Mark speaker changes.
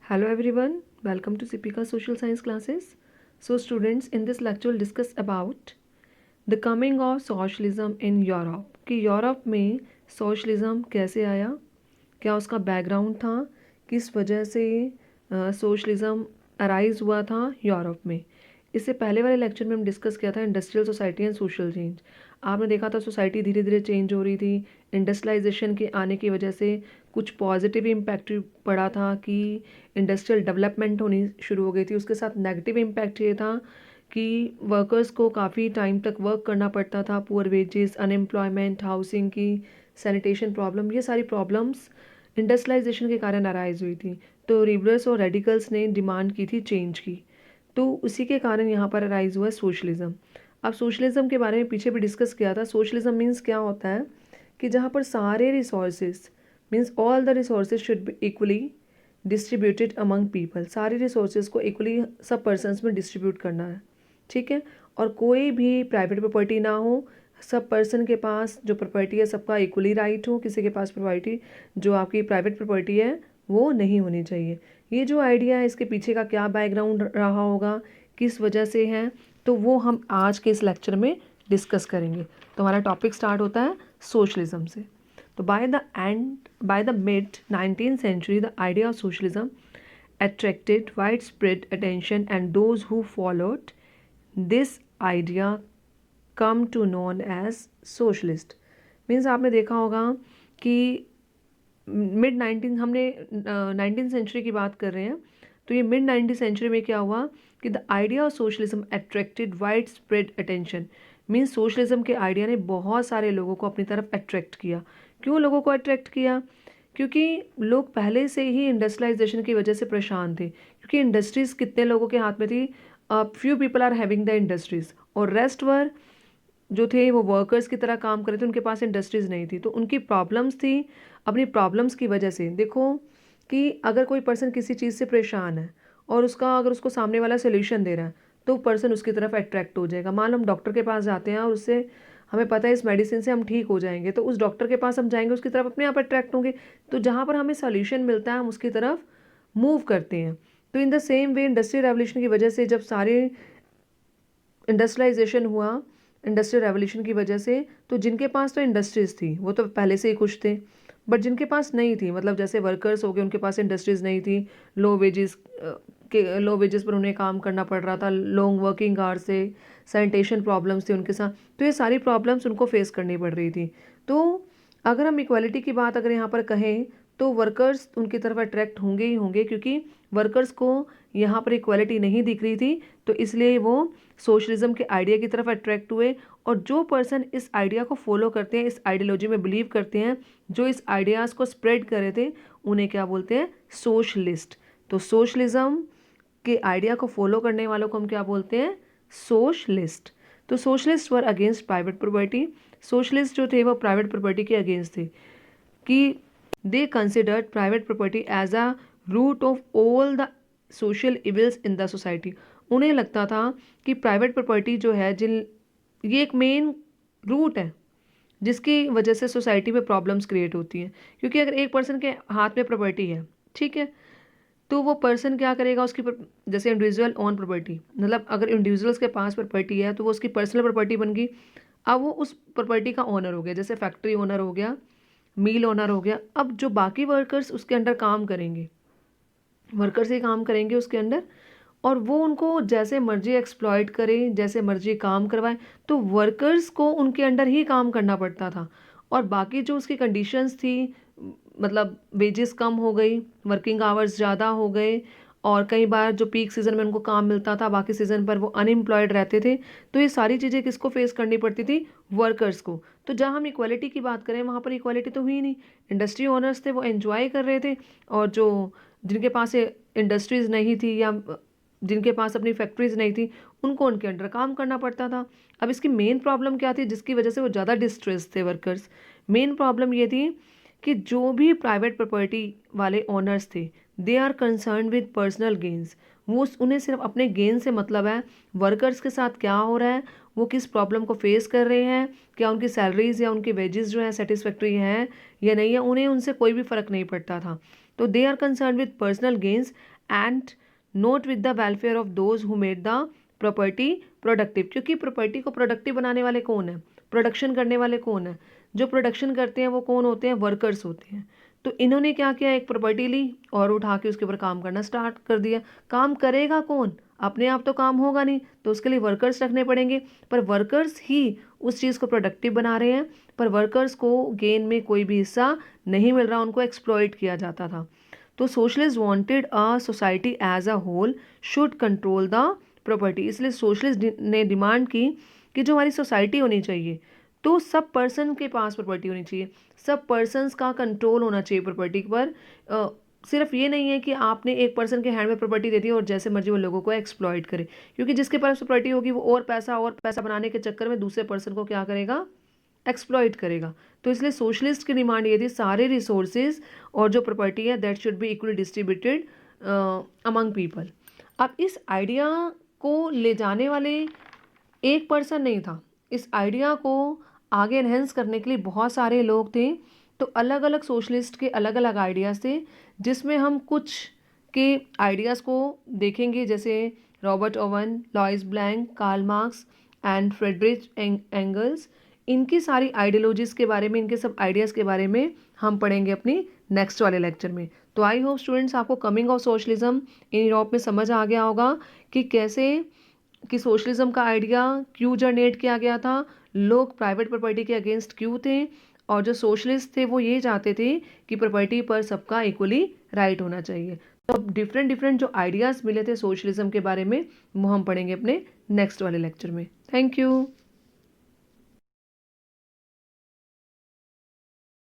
Speaker 1: Hello everyone, welcome to Sipika Social Science classes. So students, in this lecture we'll discuss about the coming of socialism in Europe कि Europe में socialism कैसे आया, क्या उसका background था, किस वजह से सोशलिज्म अराइज हुआ था यूरोप में। इससे पहले वाले लेक्चर में हम डिस्कस किया था industrial society and social change. आपने देखा था सोसाइटी धीरे धीरे चेंज हो रही थी, इंडस्ट्रियलाइजेशन के आने की वजह से कुछ पॉजिटिव इम्पैक्ट पड़ा था कि इंडस्ट्रियल डेवलपमेंट होनी शुरू हो गई थी। उसके साथ नेगेटिव इम्पैक्ट ये था कि वर्कर्स को काफ़ी टाइम तक वर्क करना पड़ता था, पुअर वेजेस, अनएम्प्लॉयमेंट, हाउसिंग की, सैनिटेशन प्रॉब्लम, ये सारी प्रॉब्लम्स इंडस्ट्रियलाइजेशन के कारण अराइज हुई थी। तो रिबरल्स और रेडिकल्स ने डिमांड की थी चेंज की, तो उसी के कारण यहाँ पर अराइज हुआ सोशलिज्म। अब सोशलिज्म के बारे में पीछे भी डिस्कस किया था। सोशलिज्म मीन्स क्या होता है कि जहाँ पर सारे resources means all the resources should be equally distributed among people, सारे रिसोर्सेज को इक्वली सब पर्सनस में डिस्ट्रीब्यूट करना है, ठीक है। और कोई भी प्राइवेट प्रॉपर्टी ना हो, सब पर्सन के पास जो प्रॉपर्टी है सबका इक्वली राइट हो, किसी के पास प्रॉपर्टी जो आपकी प्राइवेट प्रॉपर्टी है वो नहीं होनी चाहिए। ये जो आइडिया है इसके पीछे का क्या बैकग्राउंड रहा होगा, किस वजह से है, तो वो हम आज के इस लेक्चर में डिस्कस करेंगे। तो हमारा टॉपिक स्टार्ट होता है सोशलिज्म से। तो by the mid 19th century the idea of socialism attracted widespread attention and those who followed this idea come to known as socialist। Means आपने देखा होगा कि मिड 19 सेंचुरी की बात कर रहे हैं, तो ये मिड 19 सेंचुरी में क्या हुआ कि the idea of socialism attracted wide spread attention. Means socialism के आइडिया ने बहुत सारे लोगों को अपनी तरफ अट्रैक्ट किया। क्यों लोगों को अट्रैक्ट किया? क्योंकि लोग पहले से ही इंडस्ट्रियलाइजेशन की वजह से परेशान थे, क्योंकि इंडस्ट्रीज़ कितने लोगों के हाथ में थी, few people are having the industries और रेस्ट वर जो थे वो वर्कर्स की तरह काम कर रहे थे, उनके पास इंडस्ट्रीज़ नहीं थी, तो उनकी प्रॉब्लम्स थी। अपनी प्रॉब्लम्स की वजह से देखो कि अगर कोई पर्सन किसी चीज़ से परेशान है और अगर उसको सामने वाला सोल्यूशन दे रहा है तो पर्सन उसकी तरफ अट्रैक्ट हो जाएगा। मान लो हम डॉक्टर के पास जाते हैं और उससे हमें पता है इस मेडिसिन से हम ठीक हो जाएंगे, तो उस डॉक्टर के पास हम जाएंगे, उसकी तरफ अपने आप अट्रैक्ट होंगे। तो जहाँ पर हमें सोल्यूशन मिलता है हम उसकी तरफ मूव करते हैं। तो in the same way industrial revolution की वजह से जब सारे इंडस्ट्रियलाइजेशन हुआ, इंडस्ट्रियल रेवोल्यूशन की वजह से, तो जिनके पास तो इंडस्ट्रीज़ थी वो तो पहले से ही खुश थे, बट जिनके पास नहीं थी, मतलब जैसे वर्कर्स हो गए, उनके पास इंडस्ट्रीज़ नहीं थी, लो वेजेस पर उन्हें काम करना पड़ रहा था, लॉन्ग वर्किंग आवर्स से, सैनिटेशन प्रॉब्लम्स थी उनके साथ, तो ये सारी प्रॉब्लम्स उनको फेस करनी पड़ रही थी। तो अगर हम इक्वालिटी की बात अगर यहाँ पर कहें तो वर्कर्स उनकी तरफ अट्रैक्ट होंगे ही होंगे, क्योंकि वर्कर्स को यहाँ पर इक्वालिटी नहीं दिख रही थी, तो इसलिए वो सोशलिज्म के आइडिया की तरफ अट्रैक्ट हुए। और जो पर्सन इस आइडिया को फॉलो करते हैं, इस आइडियोलॉजी में बिलीव करते हैं, जो इस आइडियाज़ को स्प्रेड कर रहे थे, उन्हें क्या बोलते हैं? सोशलिस्ट। तो सोशलिज्म के आइडिया को फॉलो करने वालों को हम क्या बोलते हैं? सोशलिस्ट। तो socialist were against private property. Socialist जो थे वो प्राइवेट प्रॉपर्टी के अगेंस्ट थे कि they considered private property as a root of all the social evils in the society. उन्हें लगता था कि प्राइवेट प्रॉपर्टी जो है ये एक मेन रूट है जिसकी वजह से सोसाइटी में प्रॉब्लम्स क्रिएट होती हैं। क्योंकि अगर एक पर्सन के हाथ में प्रॉपर्टी है, ठीक है, तो वो पर्सन क्या करेगा, जैसे इंडिविजुअल ओन प्रॉपर्टी, मतलब अगर इंडिविजुअल्स के पास प्रॉपर्टी है तो वो उसकी पर्सनल प्रॉपर्टी बन गई। अब वो उस प्रॉपर्टी का ओनर हो गया, जैसे फैक्ट्री ओनर हो गया, मील ओनर हो गया। अब जो बाकी वर्कर्स उसके अंडर काम करेंगे, वर्कर्स ही काम करेंगे उसके अंडर, और वो उनको जैसे मर्जी एक्सप्लॉइट करें, जैसे मर्जी काम करवाएं, तो वर्कर्स को उनके अंडर ही काम करना पड़ता था। और बाकी जो उसकी कंडीशंस थी, मतलब वेजेस कम हो गई, वर्किंग आवर्स ज़्यादा हो गए, और कई बार जो पीक सीज़न में उनको काम मिलता था बाकी सीज़न पर वो अनएम्प्लॉयड रहते थे। तो ये सारी चीज़ें किसको फेस करनी पड़ती थी? वर्कर्स को। तो जहाँ हम इक्वालिटी की बात करें वहाँ पर इक्वालिटी तो हुई नहीं। इंडस्ट्री ओनर्स थे वो एंजॉय कर रहे थे, और जो जिनके पास इंडस्ट्रीज़ नहीं थी या जिनके पास अपनी फैक्ट्रीज नहीं थी, उनको उनके अंडर काम करना पड़ता था। अब इसकी मेन प्रॉब्लम क्या थी जिसकी वजह से वो ज़्यादा डिस्ट्रेस थे वर्कर्स? मेन प्रॉब्लम ये थी कि जो भी प्राइवेट प्रॉपर्टी वाले ओनर्स थे, they are concern with personal gains. उन्हें सिर्फ अपने गेन से मतलब है। वर्कर्स के साथ क्या हो रहा है, वो किस प्रॉब्लम को फेस कर रहे हैं, क्या उनकी सैलरीज या उनकी वेजेस जो है सेटिस्फैक्ट्री हैं या नहीं है, उन्हें उनसे कोई भी फ़र्क नहीं पड़ता था। तो they are concern with personal gains and not with the welfare of those who made the property productive. क्योंकि प्रॉपर्टी को प्रोडक्टिव बनाने वाले कौन है, प्रोडक्शन करने वाले कौन है, जो प्रोडक्शन करते हैं वो कौन होते हैं, वर्कर्स होते हैं। तो इन्होंने क्या किया, एक प्रॉपर्टी ली और उठा के उसके ऊपर काम करना स्टार्ट कर दिया। काम करेगा कौन, अपने आप तो काम होगा नहीं, तो उसके लिए वर्कर्स रखने पड़ेंगे। पर वर्कर्स ही उस चीज़ को प्रोडक्टिव बना रहे हैं, पर वर्कर्स को गेन में कोई भी हिस्सा नहीं मिल रहा, उनको एक्सप्लॉइट किया जाता था। तो socialist wanted a society as a whole should control the property. इसलिए सोशलिस्ट ने डिमांड की कि जो हमारी सोसाइटी होनी चाहिए तो सब पर्सन के पास प्रॉपर्टी होनी चाहिए, सब पर्सन्स का कंट्रोल होना चाहिए प्रॉपर्टी पर। सिर्फ ये नहीं है कि आपने एक पर्सन के हैंड में प्रॉपर्टी दे दी और जैसे मर्जी वो लोगों को एक्सप्लॉइट करे, क्योंकि जिसके पास प्रॉपर्टी होगी वो और पैसा बनाने के चक्कर में दूसरे पर्सन को क्या करेगा, एक्सप्लॉइट करेगा। तो इसलिए सोशलिस्ट की डिमांड ये थी सारे रिसोर्सेज और जो प्रॉपर्टी है that should be equally distributed among people. अब इस आइडिया को ले जाने वाले एक पर्सन नहीं था, इस आइडिया को आगे एनहेंस करने के लिए बहुत सारे लोग थे। तो अलग अलग सोशलिस्ट के अलग अलग आइडियाज़ थे, जिसमें हम कुछ के आइडियाज़ को देखेंगे, जैसे Robert Owen, Louis Blanc, Karl Marx and Friedrich Engels. इनकी सारी आइडियोलॉजीज़ के बारे में, इनके सब आइडियाज़ के बारे में हम पढ़ेंगे अपनी नेक्स्ट वाले लेक्चर में। तो आई होप स्टूडेंट्स आपको coming of socialism in Europe में समझ आ गया होगा कि कैसे कि सोशलिज्म का आइडिया क्यों जनरेट किया गया था, लोग प्राइवेट प्रॉपर्टी के अगेंस्ट क्यों थे, और जो सोशलिस्ट थे वो ये चाहते थे कि प्रॉपर्टी पर सबका इक्वली राइट होना चाहिए। तो अब डिफरेंट डिफरेंट जो आइडियाज़ मिले थे सोशलिज्म के बारे में वो हम पढ़ेंगे अपने नेक्स्ट वाले लेक्चर में। Thank you.